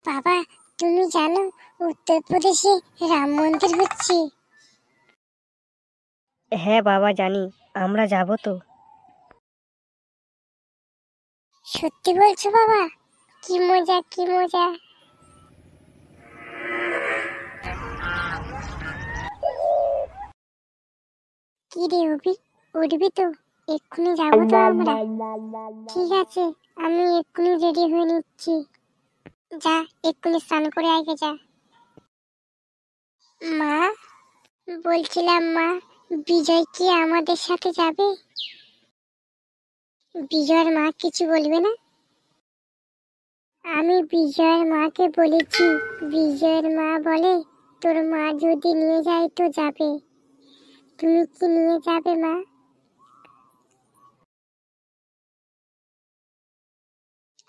বাবা, তুমি জানো উত্তরপ্রদেশে রাম মন্দির হচ্ছে? হ্যাঁ বাবা জানি, আমরা যাব তো। সত্যি বলছো বাবা? কি মজা, কি মজা। কি রে অভি, উঠবি তো? এক্ষুনি যাবো তো আমরা। ঠিক আছে, আমি এক্ষুনি রেডি হয়ে নিচ্ছি। যা, এক্ষুনি স্নান করে আগে যা। মা, বলছিলাম মা, বিজয় কি আমাদের সাথে যাবে? বিজয়ের মা কিছু বলবে না? আমি বিজয়ের মাকে বলেছি, বিজয়ের মা বলে তোর মা যদি নিয়ে যায় তো যাবে। তুমি কি নিয়ে যাবে মা?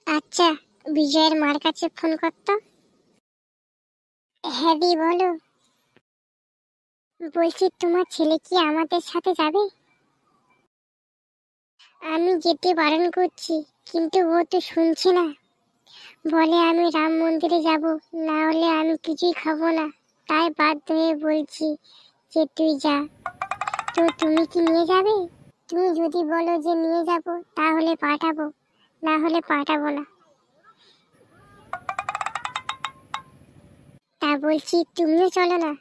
আচ্ছা, বিজয়ের মার কাছে ফোন করতো। হ্যাঁ দি, বলো। বলছি তোমার ছেলে কি আমাদের সাথে যাবে? আমি যেতে বারণ করছি, কিন্তু ও তো শুনছে না। বলে আমি রাম মন্দিরে যাব, না হলে আমি কিছুই খাবো না। তাই বাধ্য হয়ে বলছি যে তুই যা। তো তুমি কি নিয়ে যাবে? তুমি যদি বলো যে নিয়ে যাব তাহলে পাঠাবো, না হলে পাঠাবো না। তা বলছি তুমিও চলো না।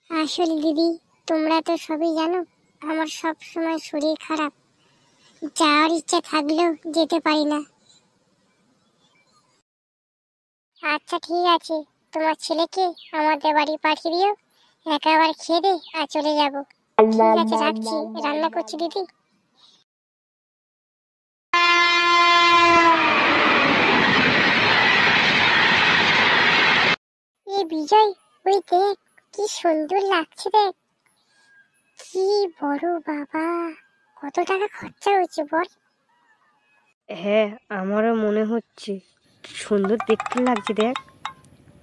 আসলে দিদি, তোমরা তো সবই জানো আমার সব সময় শরীর খারাপ, যাওয়ার ইচ্ছা থাকলেও যেতে পারি না। আচ্ছা ঠিক আছে, তোমার ছেলেকে আমাদের বাড়ি পাঠিয়ে দিও, একেবারে খেয়ে দে আর চলে যাব। ঠিক আছে, রাখছি, রান্না করছি দিদি। এই বিজয়, ওই দেখ, কি সুন্দর লাগছে দেখ। কি বড় বাবা, কত টাকা খরচা হয়েছে বল। হ্যাঁ আমারও মনে হচ্ছে সুন্দর দেখতে লাগছে। দেখ,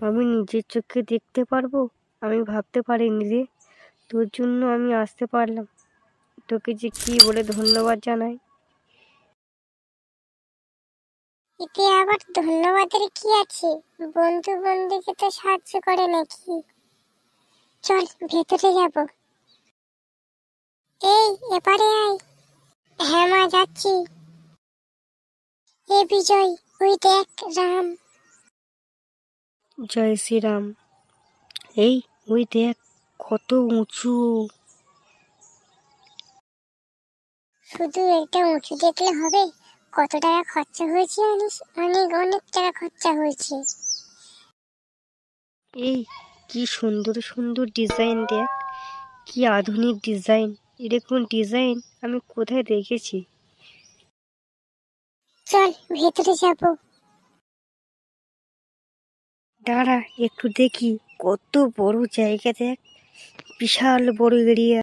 আমি নিজের চোখে দেখতে পারবো, আমি ভাবতে পারিনি রে। তোর জন্য আমি আসতে পারলাম, তোকে যে কি বলে ধন্যবাদ জানাই। এতে আবার ধন্যবাদের কি আছে? বন্ধু বন্ধুকে তো সাহায্য করে নাকি। চল ভেতরে যাব। এই, এপারে আয়। হ্যাঁ মা, যাচ্ছি। এ বিজয়, ওই দেখ রাম। জয় শ্রীরাম। এই, ওই দেখ কত উঁচু। শুধু এটা উঁচু দেখলে হবে? কত টাকা খরচা হয়েছে জানিস? অনেক অনেক টাকা খরচা হয়েছে। এই, কি সুন্দর সুন্দর ডিজাইন দেখ, কি আধুনিক ডিজাইন। এরকম ডিজাইন আমি কোথায় দেখেছি। চল ভেতরে যাব। দাঁড়া একটু দেখি, কত বড় জায়গা দেখ, বিশাল বড় এরিয়া।